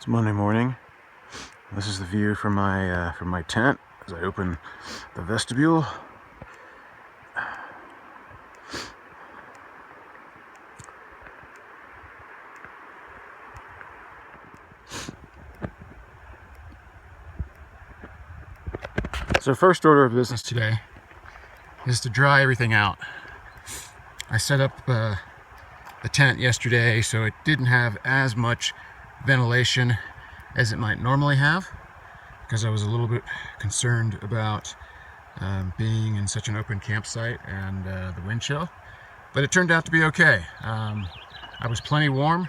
It's Monday morning. This is the view from my tent as I open the vestibule. So first order of business today is to dry everything out. I set up the tent yesterday so it didn't have as much ventilation as it might normally have, because I was a little bit concerned about being in such an open campsite and the wind chill, but it turned out to be okay. I was plenty warm.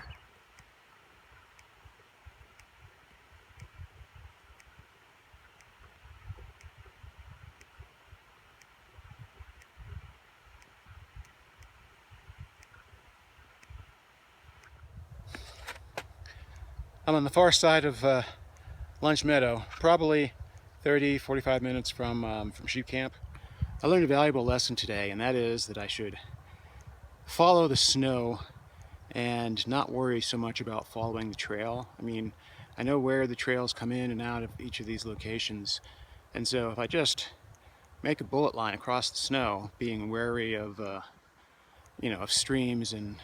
I'm on the far side of Lumch Meadow, probably 30-45 minutes from sheep camp. I learned a valuable lesson today, and that is that I should follow the snow and not worry so much about following the trail. I mean, I know where the trails come in and out of each of these locations, and so if I just make a bullet line across the snow, being wary of of streams and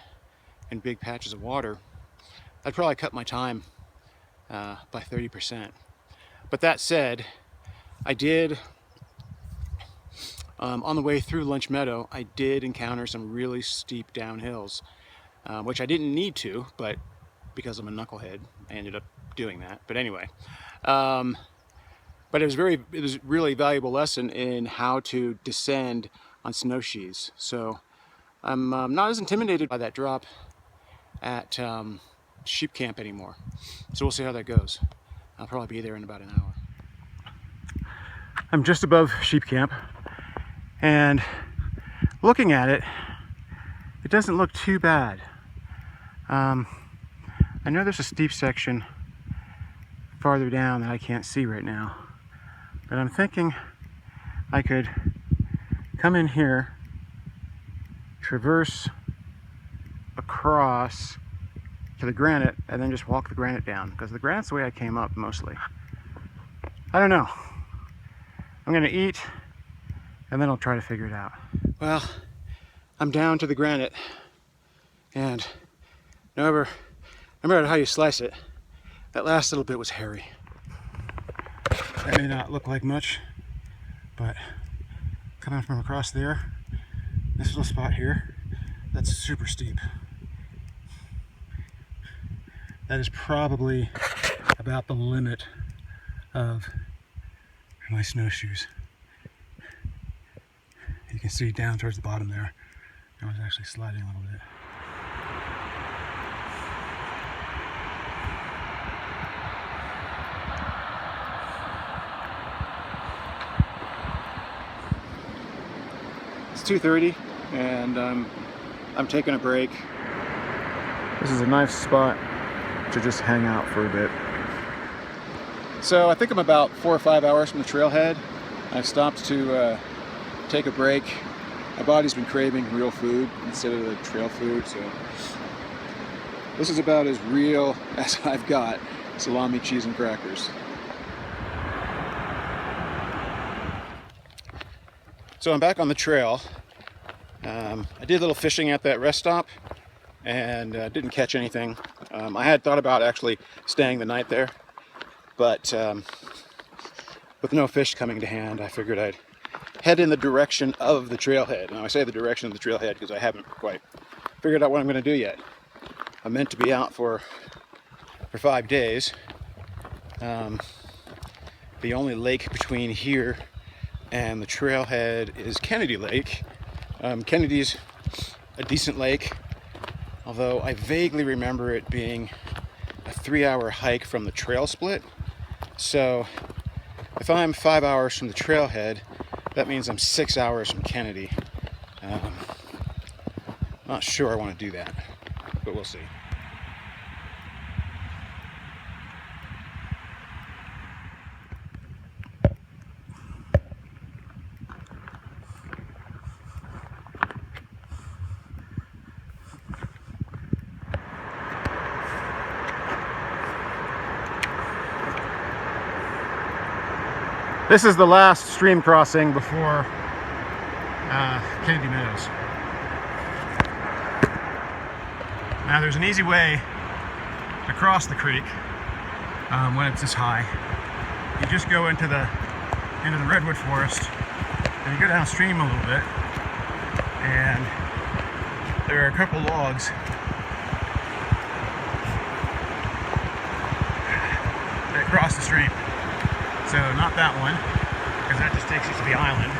big patches of water, I'd probably cut my time by 30%. But that said, I did, on the way through Lumch Meadow, I did encounter some really steep downhills, which I didn't need to, but because I'm a knucklehead, I ended up doing that. But anyway, but it was really valuable lesson in how to descend on snowshoes. So I'm not as intimidated by that drop at sheep camp anymore. So we'll see how that goes. I'll probably be there in about an hour. I'm just above sheep camp, and looking at it, it doesn't look too bad. I know there's a steep section farther down that I can't see right now, but I'm thinking I could come in here, traverse across to the granite, and then just walk the granite down, because the granite's the way I came up mostly. I don't know. I'm gonna eat and then I'll try to figure it out. Well, I'm down to the granite, and no matter how you slice it, that last little bit was hairy. That may not look like much, but coming from across there, this little spot here, that's super steep. That is probably about the limit of my snowshoes. You can see down towards the bottom there, I was actually sliding a little bit. It's 2:30 and I'm taking a break. This is a nice spot to just hang out for a bit. So I think I'm about 4 or 5 hours from the trailhead. I've stopped to take a break. My body's been craving real food instead of the trail food, so this is about as real as I've got. Salami, cheese, and crackers. So I'm back on the trail. I did a little fishing at that rest stop and didn't catch anything. I had thought about actually staying the night there, but with no fish coming to hand, I figured I'd head in the direction of the trailhead. Now I say the direction of the trailhead because I haven't quite figured out what I'm going to do yet. I'm meant to be out for 5 days. The only lake between here and the trailhead is Kennedy Lake. Kennedy's a decent lake, although I vaguely remember it being a 3-hour hike from the trail split. So if I'm 5 hours from the trailhead, that means I'm 6 hours from Kennedy. Not sure I want to do that, but we'll see. This is the last stream crossing before Kennedy Meadows. Now there's an easy way across the creek when it's this high. You just go into the redwood forest and you go downstream a little bit, and there are a couple logs that cross the stream. So not that one, because that just takes you to the island.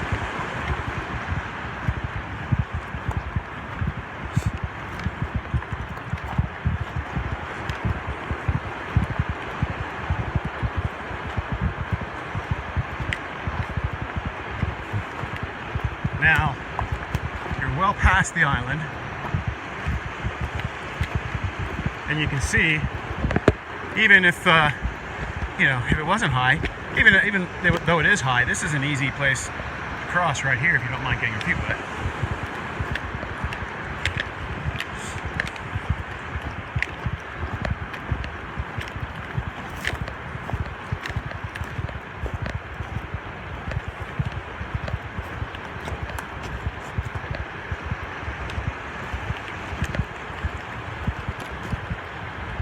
Now, you're well past the island, and you can see, even if if it wasn't high, even though it is high, this is an easy place to cross right here if you don't mind getting your feet wet.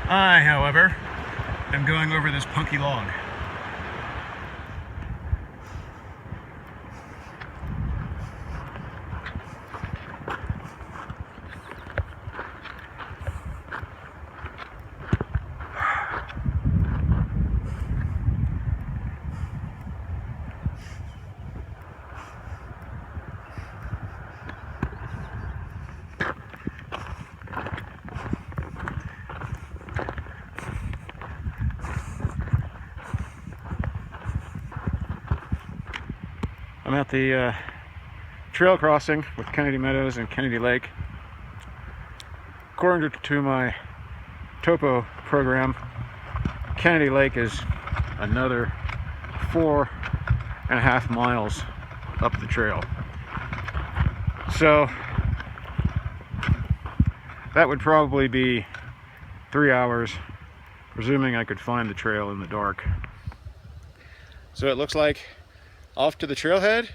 I, however, am going over this punky log. I'm at the trail crossing with Kennedy Meadows and Kennedy Lake. According to my topo program, Kennedy Lake is another 4.5 miles up the trail. So that would probably be 3 hours, presuming I could find the trail in the dark. So it looks like off to the trailhead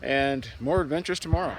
and more adventures tomorrow.